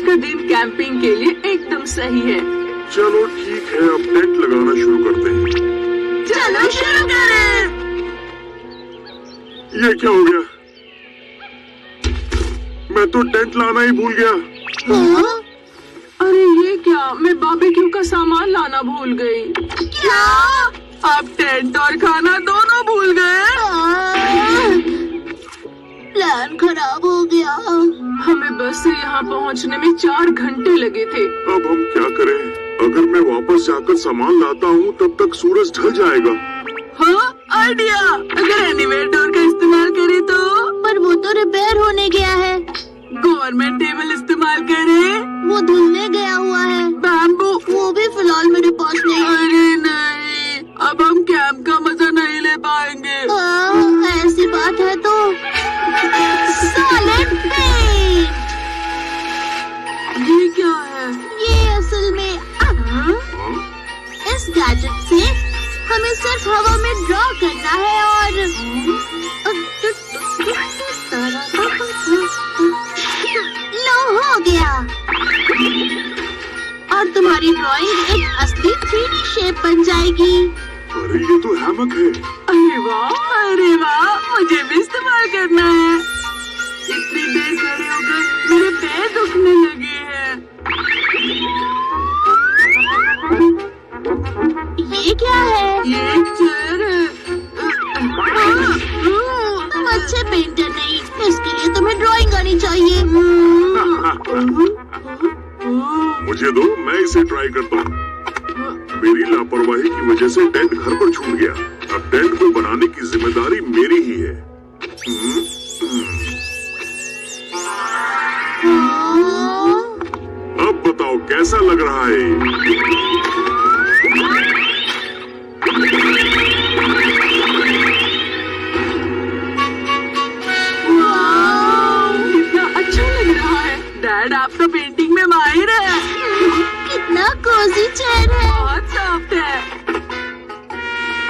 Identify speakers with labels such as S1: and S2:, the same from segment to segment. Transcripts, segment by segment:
S1: का दिन कैंपिंग के लिए एकदम सही है।
S2: चलो ठीक है, अब टेंट लगाना शुरू करते हैं।
S1: चलो शुरू करें।
S2: ये क्या हो गया? मैं तो टेंट लाना ही भूल गया।
S1: हाँ? अरे ये क्या, मैं बारबेक्यू का सामान लाना भूल गई। क्या? आप टेंट और खाना दोनों भूल गए?
S3: प्लान खराब हो गया।
S1: हमें बस से यहाँ पहुँचने में 4 घंटे लगे थे।
S2: अब हम क्या करें? अगर मैं वापस जाकर सामान लाता हूँ तब तक सूरज ढल जाएगा।
S1: हाँ, आइडिया। अगर एनीवेयर डोर का इस्तेमाल करें तो?
S3: पर वो तो रिपेयर होने गया है।
S1: गवर्नमेंट टेबल इस्तेमाल करें?
S3: वो धुलने गया हुआ है।
S1: बैम्बू?
S3: वो भी फिलहाल मेरे पास नहीं है।
S1: अरे नहीं, अब हम कैंप का मजा नहीं ले पाएंगे।
S3: ऐसी बात है तो सॉलिड पेंट।
S1: ये क्या है?
S3: ये असल में इस गैजेट से हमें सिर्फ हवा में ड्रॉ करना है और लो हो गया। और तुम्हारी ड्राइंग एक असली 3D शेप बन जाएगी।
S2: अरे ये तो हैमक है।
S1: अरे वाह, मुझे भी इस्तेमाल करना है। इतनी देर खड़े होकर मेरे पैर दुखने लगे हैं।
S3: ये क्या है?
S1: ये एक चेयर है।
S3: तुम अच्छे पेंटर नहीं, इसके लिए तुम्हें ड्राइंग आनी चाहिए।
S2: मुझे दो, मैं इसे ट्राई करता हूँ। मेरी लापरवाही की वजह से टेंट घर पर छूट गया। अब टेंट को बनाने की जिम्मेदारी मेरी ही है। अब बताओ कैसा लग रहा है?
S1: कितना अच्छा लग रहा है। डैड, आपका पेंटिंग में माहिर है।
S3: कितना कोजी चेयर है।
S1: बहुत सॉफ्ट है।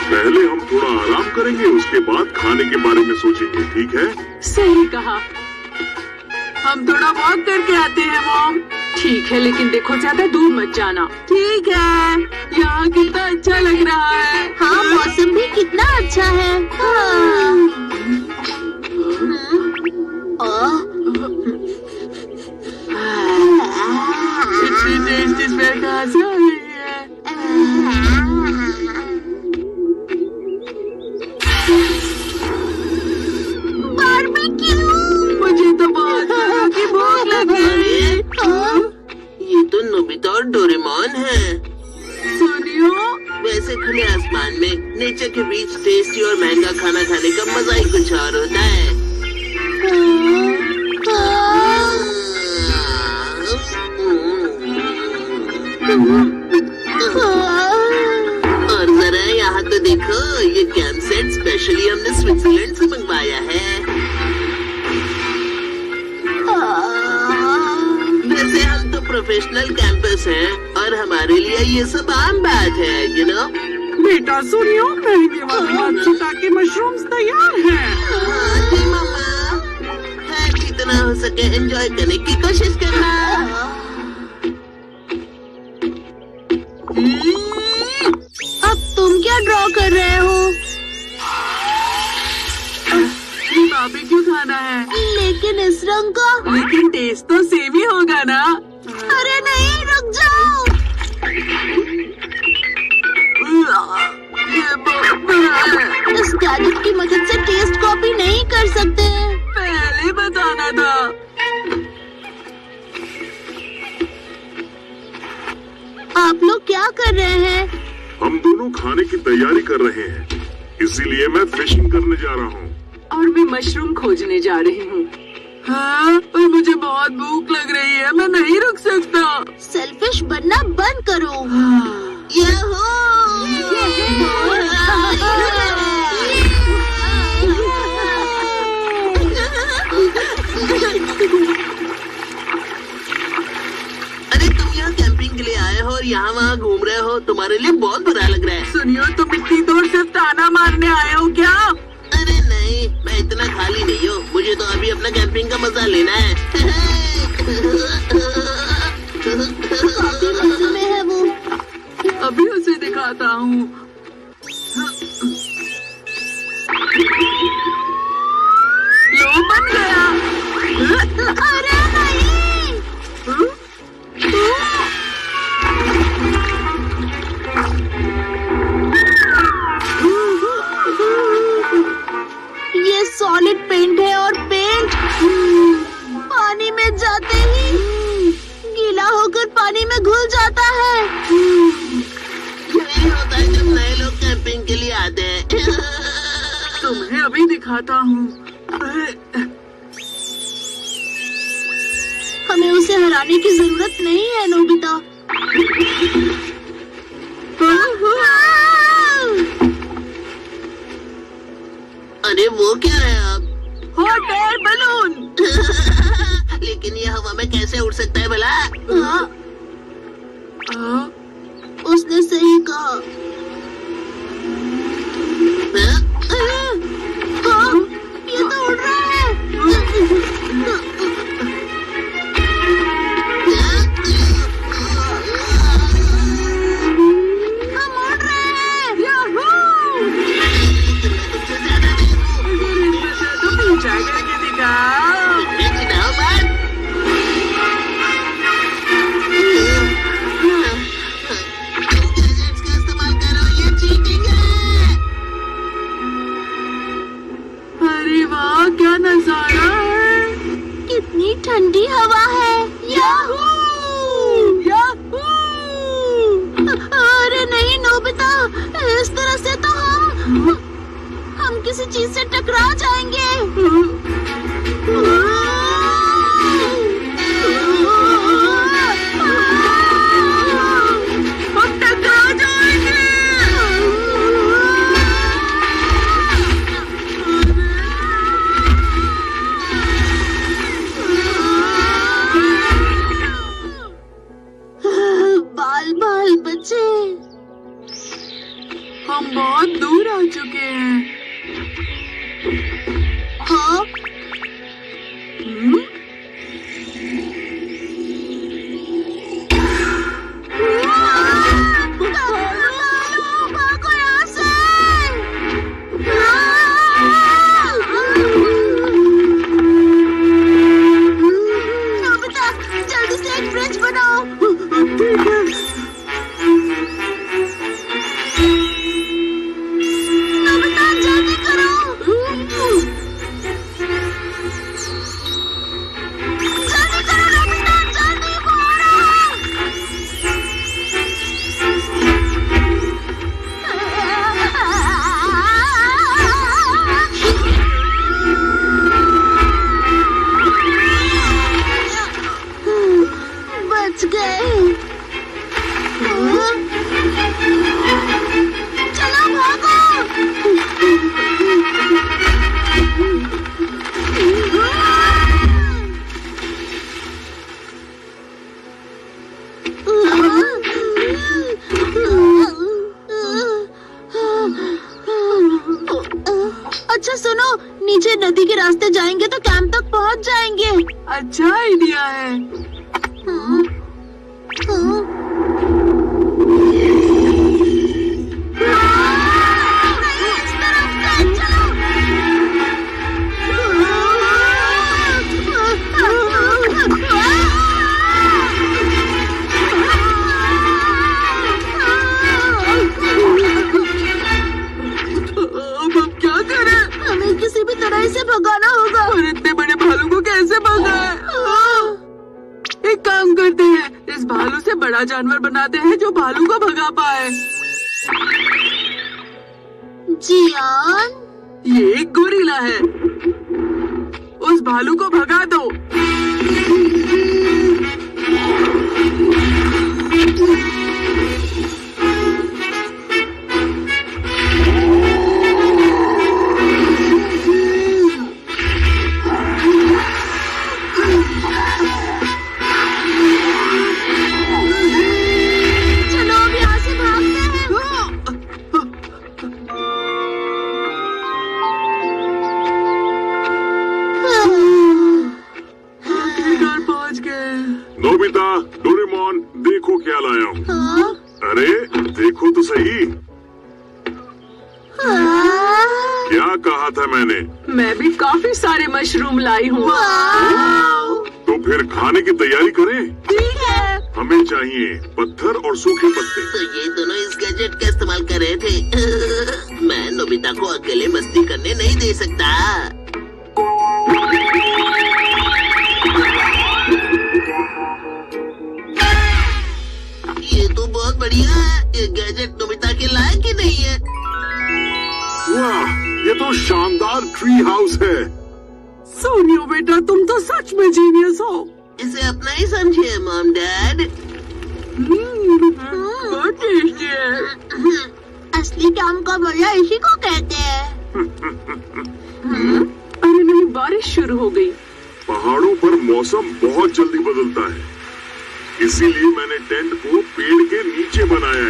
S2: पहले हम थोड़ा आराम करेंगे, उसके बाद खाने के बारे में सोचेंगे, ठीक है?
S1: सही कहा। हम थोड़ा वॉक करके आते हैं मॉम। ठीक है, लेकिन देखो ज्यादा दूर मत जाना। ठीक है। यहाँ कितना अच्छा लग रहा है।
S3: हाँ, मौसम भी कितना अच्छा है।
S1: इतनी टेस्टी स्मेल कहाँ से आ रही है?
S3: बारबेक्यू।
S1: मुझे तो बहुत जोरों की भूख लगी।
S4: ये तो नोबिता और डोरेमोन है।
S1: सुनियो,
S4: वैसे खुले आसमान में नेचर के बीच टेस्टी और महंगा खाना खाने का मजा ही कुछ और होता है। और जरा यहाँ तो देखो, ये कैंप सेट स्पेशली हमने स्विट्जरलैंड से मंगवाया है। वैसे हम तो प्रोफेशनल कैंपर्स हैं और हमारे लिए ये सब आम बात है, यू नो।
S1: बेटा सुनियो, महंगे वाले मात्सुता के मशरूम्स तैयार हैं।
S4: जी मामा, है जितना हो सके एंजॉय करने की कोशिश करना।
S3: अब तुम क्या ड्रॉ कर रहे हो?
S1: ये बारबेक्यू खाना है,
S3: लेकिन इस रंग का।
S1: लेकिन टेस्ट तो सेम ही होगा ना।
S3: अरे नहीं, रुक जाओ।
S1: ये बहुत बुरा है।
S3: इस गैजेट की मदद से टेस्ट कॉपी नहीं कर सकते।
S1: पहले बताना था।
S3: आप लोग क्या कर रहे हैं?
S2: हम दोनों खाने की तैयारी कर रहे हैं, इसीलिए मैं फिशिंग करने जा रहा हूँ।
S1: और मैं मशरूम खोजने जा रही हूँ। हाँ, पर मुझे बहुत भूख लग रही है, मैं नहीं रुक सकता।
S3: सेल्फिश बनना बंद करो।
S4: अरे तुम यहाँ कैंपिंग के लिए आए हो और यहाँ वहाँ घूम रहे हो, तुम्हारे लिए बहुत बुरा लग रहा है।
S1: सुनियो, तुम इतनी दूर सिर्फ ताना मारने आए हो क्या?
S4: अरे नहीं, मैं इतना खाली नहीं हूँ, मुझे तो अभी अपना कैंपिंग का मजा लेना है।
S1: आता हूँ। लो बन गया।
S3: अरे नहीं। ये सॉलिड पेंट है और पेंट पानी में जाते ही गीला होकर पानी में घुल जाता है।
S4: यही होता है जब नए लोग कैंपिंग के लिए आते हैं।
S1: तुम्हें अभी दिखाता हूँ।
S3: हमें उसे हराने की जरूरत नहीं है नोबिता।
S4: अरे वो क्या है अब?
S1: Hot air balloon.
S4: लेकिन ये हवा में कैसे उड़ सकता है भला?
S1: हाँ,
S3: उसने सही कहा। हाँ, ये तो उड़ रहा है। हम उड़ रहे हैं।
S1: याहू! तुम पीछा करके दिखाओ।
S4: चिढ़ाओ मत। गैजेट्स का इस्तेमाल करो, ये चीटिंग है।
S1: अरे वाह, क्या नजारा है।
S3: कितनी ठंडी हवा है। याहू!
S1: याहू!
S3: अरे नहीं नोबिता, इस तरह से तो हम किसी चीज से टकरा जाएंगे।
S1: हम टकरा जाएंगे।
S3: बाल बाल बचे।
S1: हम बहुत दूर आ चुके हैं।
S3: हाँ,
S1: हम्म?
S3: भागो यहाँ से। नोबिता, जल्दी से एक ब्रिज बनाओ।
S1: ठीक है।
S3: नोबिता, जल्दी करो। जल्दी करो नोबिता, जल्दी बच गए। चलो भागो। अच्छा सुनो, नीचे नदी के रास्ते जाएंगे तो कैंप तक पहुंच जाएंगे।
S1: अच्छा आइडिया है।
S3: इस तरफ से चलो।
S1: अब हम क्या करें?
S3: हमें किसी भी तरह इसे भगाना होगा।
S1: और इतने बड़े भालू को कैसे भगाएं? एक काम करते हैं, इस भालू से बड़ा जानवर बनाते हैं जो भालू को भगा पाए।
S3: जियान,
S1: ये एक गोरिल्ला है। उस भालू को भगा दो।
S3: चलो अब यहाँ से भागते हैं।
S1: आखिरकार पहुंच गए।
S2: नोबिता, डोरेमोन, देखो क्या लाया हूँ।
S3: हाँ?
S2: अरे देखो तो सही, क्या कहा था मैंने?
S1: मैं भी काफी सारे मशरूम लाई हूँ।
S2: तो फिर खाने की तैयारी करें।
S3: ठीक है।
S2: हमें चाहिए पत्थर और सूखे पत्ते।
S4: तो ये दोनों इस गैजेट का इस्तेमाल कर रहे थे। मैं नोबिता को अकेले मस्ती करने नहीं दे सकता। ये तो बहुत बढ़िया है। ये गैजेट नोबिता के लायक ही नहीं है।
S2: वाह, ये तो शानदार ट्री हाउस है।
S1: सोनियो बेटा, तुम तो सच में जीनियस हो।
S4: इसे अपना ही समझिए मॉम डैड।
S1: बहुत टेस्टी है।
S3: असली काम का मजा इसी को कहते हैं।
S1: अरे नहीं, बारिश शुरू हो गई।
S2: पहाड़ों पर मौसम बहुत जल्दी बदलता है, इसीलिए मैंने टेंट को पेड़ के नीचे बनाया